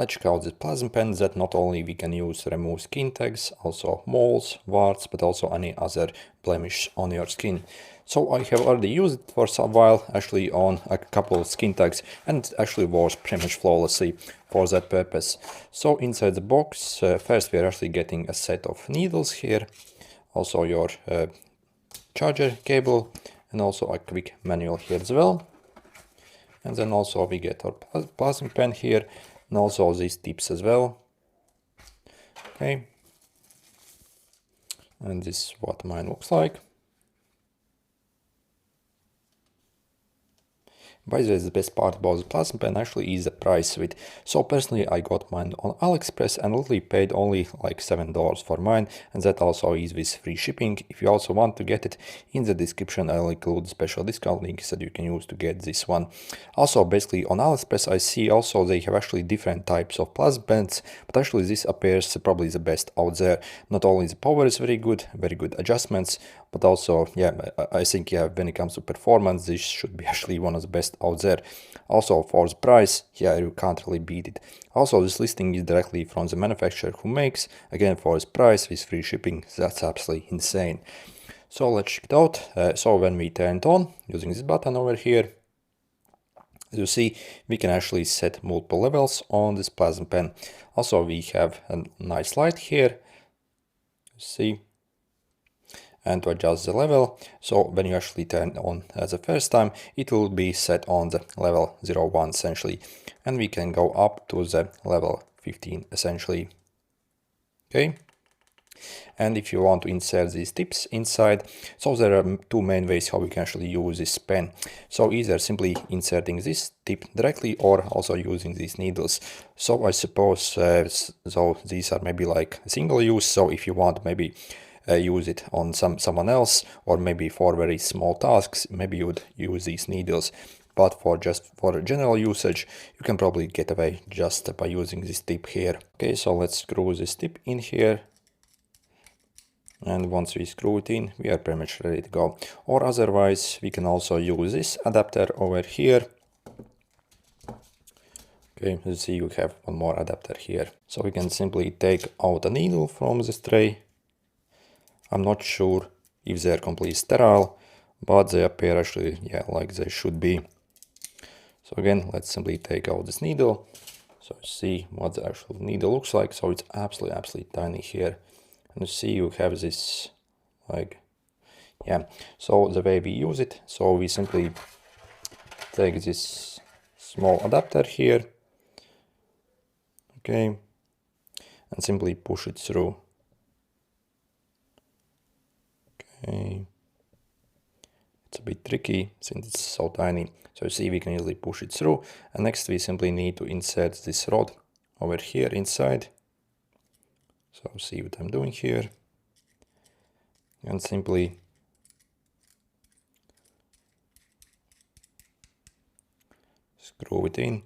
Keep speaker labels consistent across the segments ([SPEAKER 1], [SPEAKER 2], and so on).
[SPEAKER 1] let's check out this plasma pen that not only we can use to remove skin tags, also moles, warts, but also any other blemish on your skin. So I have already used it for some while, actually on a couple of skin tags, and it actually works pretty much flawlessly for that purpose. So inside the box, first we are actually getting a set of needles here, also your charger cable, and also a quick manual here as well. And then also we get our plasma pen here, and also these tips as well. Okay, and this is what mine looks like. By the way, the best part about the plasma pen actually is the price of it. So personally I got mine on AliExpress and literally paid only like $7 for mine, and that also is with free shipping. If you also want to get it, in the description I'll include special discount links that you can use to get this one. Also basically on AliExpress I see also they have actually different types of plasma pens, but actually this appears probably the best out there. Not only the power is very good adjustments, but also, yeah, I think, yeah, when it comes to performance, this should be actually one of the best out there. Also for the price, yeah, you can't really beat it. Also, this listing is directly from the manufacturer who makes, again, for this price with free shipping. That's absolutely insane. So let's check it out. So when we turn it on, using this button over here, as you see, we can actually set multiple levels on this plasma pen. Also, we have a nice light here, see, and to adjust the level. So when you actually turn on as the first time, it will be set on the level 01 essentially, and we can go up to the level 15 essentially. Okay, and if you want to insert these tips inside, so there are two main ways how we can actually use this pen. So either simply inserting this tip directly or also using these needles. So I suppose so these are maybe like single use, so if you want maybe use it on someone else, or maybe for very small tasks, maybe you would use these needles. But for general usage, you can probably get away just by using this tip here. Okay, so let's screw this tip in here. And once we screw it in, we are pretty much ready to go. Or otherwise, we can also use this adapter over here. Okay, you see you have one more adapter here. So we can simply take out a needle from this tray. I'm not sure if they're completely sterile, but they appear actually, yeah, like they should be. So again, let's simply take out this needle. So see what the actual needle looks like. So it's absolutely tiny here. And you see you have this, like, yeah. So the way we use it, so we simply take this small adapter here. Okay. And simply push it through. Okay. It's a bit tricky since it's so tiny. So you see we can easily push it through. And next we simply need to insert this rod over here inside. So see what I'm doing here. And simply screw it in,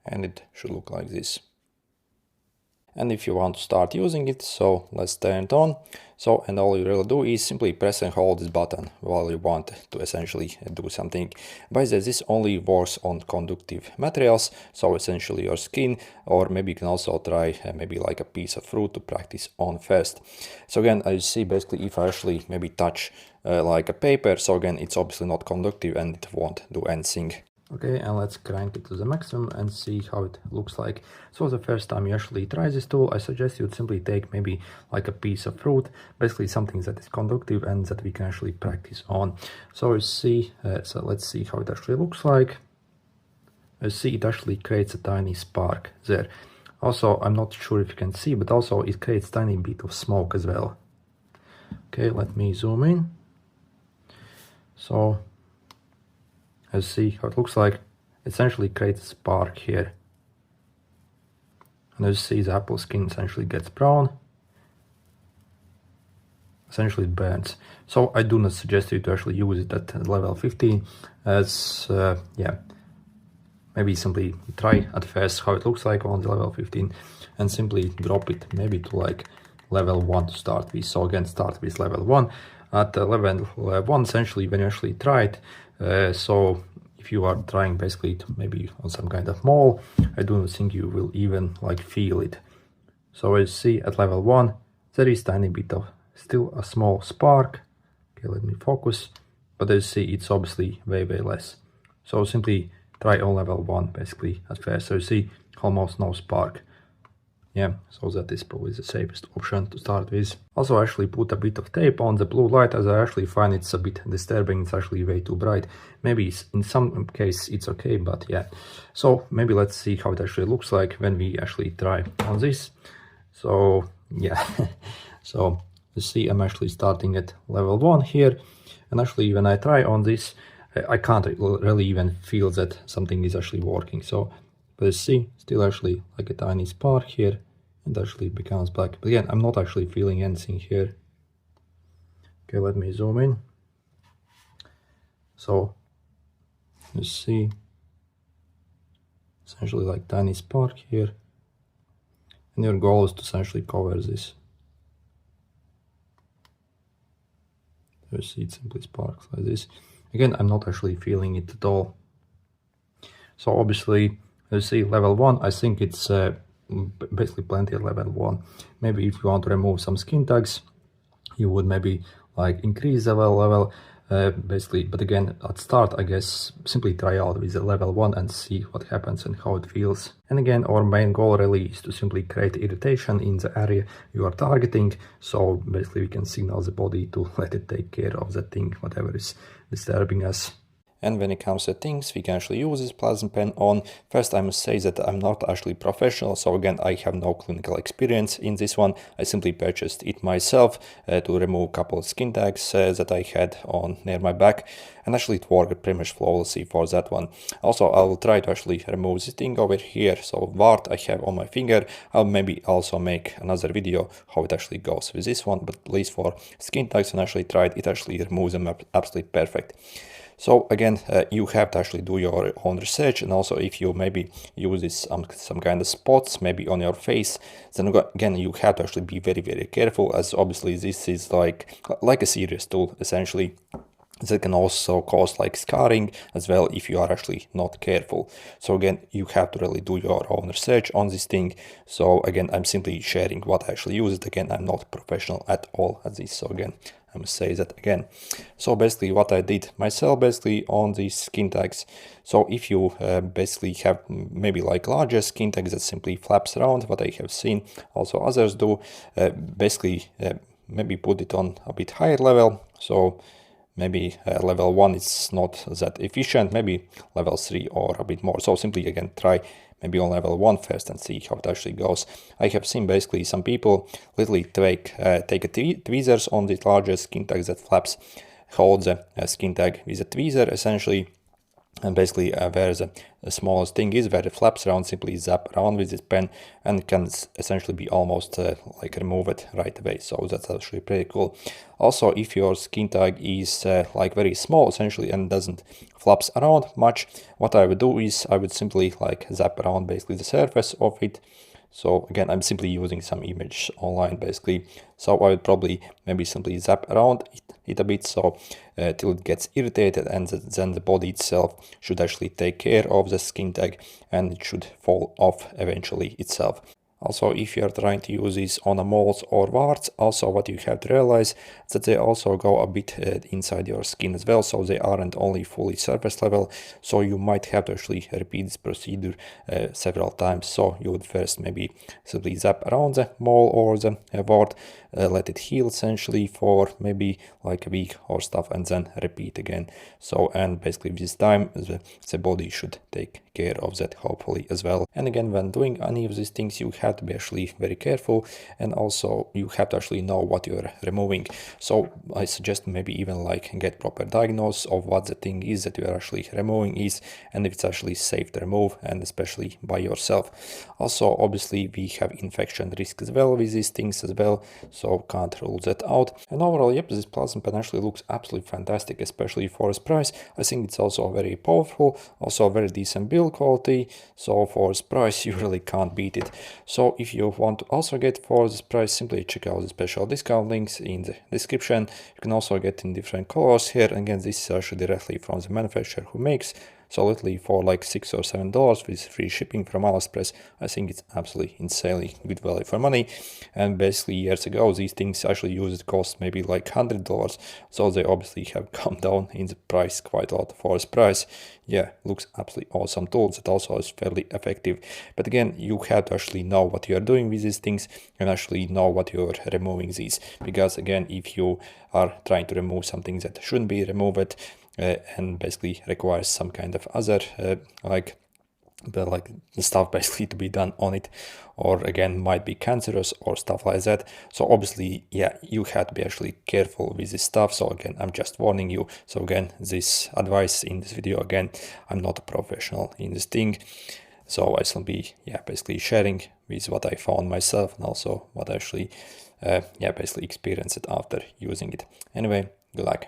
[SPEAKER 1] and it should look like this. And if you want to start using it, so let's turn it on. So, and all you really do is simply press and hold this button while you want to essentially do something. By the way, this only works on conductive materials, so essentially your skin, or maybe you can also try maybe like a piece of fruit to practice on first. So again, as you see, basically if I actually maybe touch like a paper, so again, it's obviously not conductive and it won't do anything. Okay, and let's crank it to the maximum and see how it looks like. So the first time you actually try this tool, I suggest you'd simply take maybe like a piece of fruit, basically something that is conductive and that we can actually practice on. So you see, so let's see how it actually looks like. You see it actually creates a tiny spark there. Also, I'm not sure if you can see, but also it creates a tiny bit of smoke as well. Okay, let me zoom in. So as you see how it looks like, it essentially creates a spark here. And as you see, the apple skin essentially gets brown. Essentially it burns. So I do not suggest you to actually use it at level 15, as yeah, maybe simply try at first how it looks like on the level 15 and simply drop it maybe to like level 1 to start with. So again, start with level 1. At level 1, essentially when you actually try it, so if you are trying basically to maybe on some kind of mall, I don't think you will even like feel it. So as you see at level 1, there is tiny bit of still a small spark. Okay, let me focus. But as you see, it's obviously way less. So simply try on level 1 basically at first. So you see almost no spark. Yeah, so that is probably the safest option to start with. Also, I actually put a bit of tape on the blue light, as I actually find it's a bit disturbing. It's actually way too bright. Maybe in some case it's okay, but yeah. So maybe let's see how it actually looks like when we actually try on this. So yeah, so you see I'm actually starting at level 1 here. And actually when I try on this, I can't really even feel that something is actually working. So but you see, still actually like a tiny spark here, and actually becomes black. But again, I'm not actually feeling anything here. Okay, let me zoom in. So you see, essentially like tiny spark here, and your goal is to essentially cover this. You see, it simply sparks like this. Again, I'm not actually feeling it at all. So obviously, you see level 1, I think it's basically plenty at level 1. Maybe if you want to remove some skin tags, you would maybe like increase the level basically. But again, at start, I guess simply try out with the level 1 and see what happens and how it feels. And again, our main goal really is to simply create irritation in the area you are targeting. So basically we can signal the body to let it take care of that thing, whatever is disturbing us. And when it comes to things we can actually use this plasma pen on, first I must say that I'm not actually professional, so again I have no clinical experience in this one. I simply purchased it myself to remove a couple of skin tags that I had on near my back, and actually it worked pretty much flawlessly for that one. Also I will try to actually remove this thing over here, so wart I have on my finger. I'll maybe also make another video how it actually goes with this one, but at least for skin tags when I actually tried, it actually removes them absolutely perfect. So again, you have to actually do your own research, and also if you maybe use this some kind of spots maybe on your face, then again you have to actually be very careful, as obviously this is like a serious tool essentially. That can also cause like scarring as well if you are actually not careful. So again, you have to really do your own research on this thing. So again, I'm simply sharing what I actually use it. Again, I'm not professional at all at this. So again, I must say that again. So basically what I did myself basically on these skin tags. So if you basically have maybe like larger skin tags that simply flaps around, what I have seen also others do, basically maybe put it on a bit higher level. So maybe level 1 is not that efficient, maybe level 3 or a bit more. So simply again try maybe on level 1 first and see how it actually goes. I have seen basically some people literally take tweezers on the larger skin tags that flaps, hold the skin tag with a tweezer essentially, and basically where the smallest thing is, where it flaps around, simply zap around with this pen and can essentially be almost like remove it right away. So that's actually pretty cool. Also, if your skin tag is like very small essentially and doesn't flaps around much, what I would do is I would simply like zap around basically the surface of it. So again, I'm simply using some image online basically. So I would probably maybe simply zap around it a bit, so till it gets irritated, and then the body itself should actually take care of the skin tag and it should fall off eventually itself. Also, if you are trying to use these on moles or warts, also what you have to realize is that they also go a bit inside your skin as well, so they aren't only fully surface level, so you might have to actually repeat this procedure several times. So you would first maybe simply zap around the mole or the wart, let it heal essentially for maybe like a week or stuff, and then repeat again. So, and basically this time the body should take care of that hopefully as well. And again, when doing any of these things, you have to be actually very careful, and also you have to actually know what you're removing. So I suggest maybe even like get proper diagnosis of what the thing is that you are actually removing is, and if it's actually safe to remove, and especially by yourself. Also, obviously we have infection risk as well with these things as well, so can't rule that out. And overall, yep, this plasma pen actually looks absolutely fantastic, especially for its price. I think it's also very powerful, also a very decent build quality, so for its price you really can't beat it. So if you want to also get for this price, simply check out the special discount links in the description. You can also get in different colors here. Again, this is actually directly from the manufacturer who makes So literally for like $6 or $7 with free shipping from AliExpress, I think it's absolutely insanely good value for money. And basically years ago, these things actually used cost maybe like $100. So they obviously have come down in the price quite a lot for this price. Yeah, looks absolutely awesome tool that also is fairly effective. But again, you have to actually know what you are doing with these things and actually know what you're removing these. Because again, if you are trying to remove something that shouldn't be removed and basically requires some kind of other like the stuff basically to be done on it, or again might be cancerous or stuff like that. So obviously, yeah, you have to be actually careful with this stuff. So again, I'm just warning you. So again, this advice in this video, again, I'm not a professional in this thing, so I shall be basically sharing with what I found myself and also what I actually basically experienced after using it. Anyway, good luck.